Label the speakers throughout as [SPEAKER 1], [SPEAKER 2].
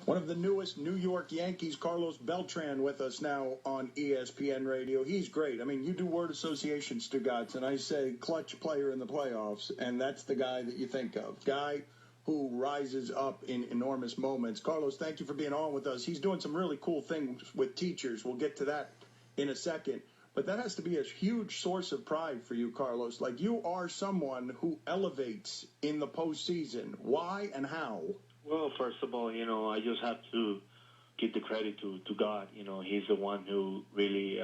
[SPEAKER 1] One of the newest New York Yankees, Carlos Beltran, with us now on ESPN Radio. He's great. I mean, you do word associations to guys, and I say clutch player in the playoffs, and that's the guy that you think of. Guy who rises up in enormous moments. Carlos, thank you for being on with us. He's doing some really cool things with teachers. We'll get to that in a second. But that has to be a huge source of pride for you, Carlos. Like, you are someone who elevates in the postseason. Why and how?
[SPEAKER 2] Well, first of all, I just have to give the credit to God. He's the one who really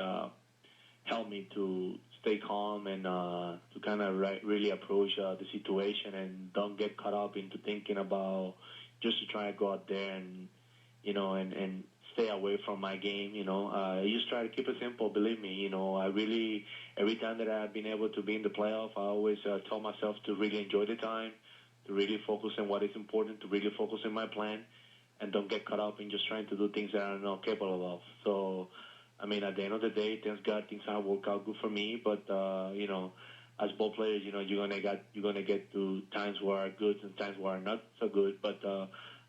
[SPEAKER 2] helped me to stay calm and to kind of really approach the situation and don't get caught up into thinking about just to try to go out there and, and stay away from my game. I just try to keep it simple. Believe me, I really, every time that I've been able to be in the playoff, I always tell myself to really enjoy the time, to really focus on what is important, to really focus on my plan, and don't get caught up in just trying to do things that I'm not capable of. So, I mean, at the end of the day, thanks God, things have worked out good for me. But as ball players, you're gonna get to times where are good and times where are not so good. But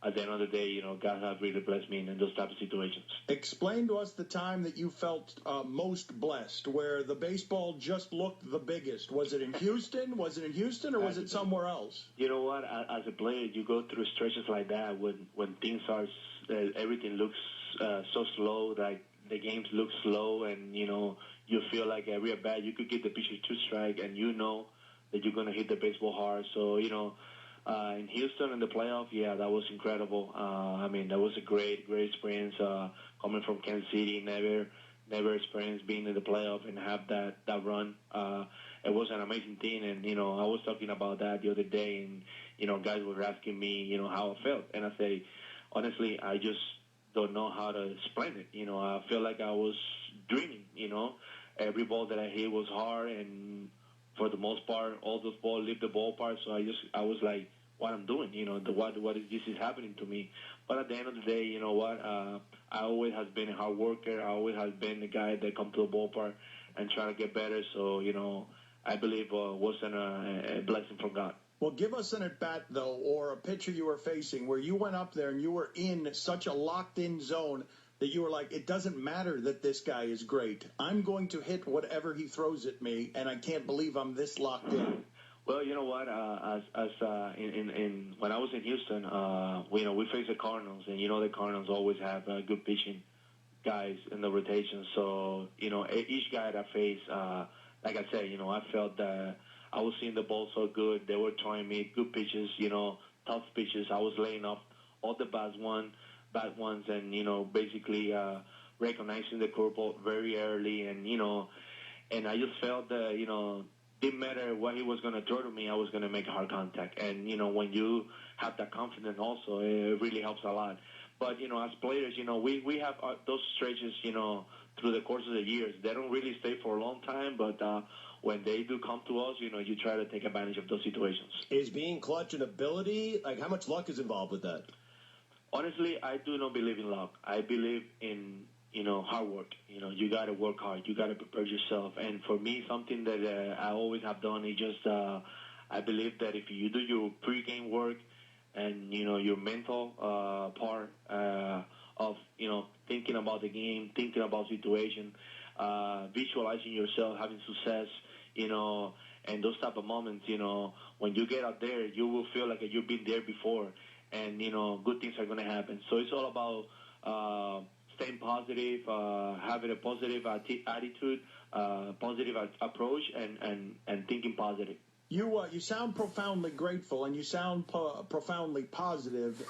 [SPEAKER 2] at the end of the day, God has really blessed me in those type of situations.
[SPEAKER 1] Explain to us the time that you felt most blessed, where the baseball just looked the biggest. Was it in Houston? Or was it somewhere else?
[SPEAKER 2] You know what? As a player, you go through stretches like that when things are, everything looks so slow, like the games look slow, and you feel like every at bat you could get the pitcher to strike, and that you're gonna hit the baseball hard. So in Houston in the playoff, yeah, that was incredible. I mean, that was a great experience coming from Kansas City. Never experienced being in the playoff and have that run. It was an amazing thing, and I was talking about that the other day, and guys were asking me, how I felt, and I say, honestly, I just don't know how to explain it. I feel like I was dreaming. Every ball that I hit was hard, and for the most part, all those balls leave the ballpark. So I was like, what I'm doing, what is this is happening to me. But at the end of the day, you know what, I always has been a hard worker. I always has been the guy that come to the ballpark and try to get better. So, I believe it wasn't a blessing from God.
[SPEAKER 1] Well, give us an at-bat, though, or a pitcher you were facing where you went up there and you were in such a locked-in zone that you were like, it doesn't matter that this guy is great. I'm going to hit whatever he throws at me, and I can't believe I'm this locked in.
[SPEAKER 2] Well, you know what? When I was in Houston, we faced the Cardinals, and the Cardinals always have good pitching guys in the rotation. So each guy that I faced, like I said, I felt that I was seeing the ball so good. They were throwing me good pitches, tough pitches. I was laying off all the bad ones, and basically recognizing the curveball very early, and I just felt that didn't matter what he was going to throw to me, I was going to make hard contact. And, when you have that confidence also, it really helps a lot. But, as players, we have those stretches, through the course of the years. They don't really stay for a long time, but when they do come to us, you try to take advantage of those situations.
[SPEAKER 3] Is being clutch an ability? Like, how much luck is involved with that?
[SPEAKER 2] Honestly, I do not believe in luck. I believe in hard work. You got to work hard. You got to prepare yourself. And for me, something that I always have done is just I believe that if you do your pre-game work and your mental part of thinking about the game, thinking about situation, visualizing yourself having success, and those type of moments, when you get out there, you will feel like you've been there before, and good things are going to happen. So it's all about staying positive, having a positive attitude, positive approach, and thinking positive.
[SPEAKER 1] You sound profoundly grateful, and you sound profoundly positive.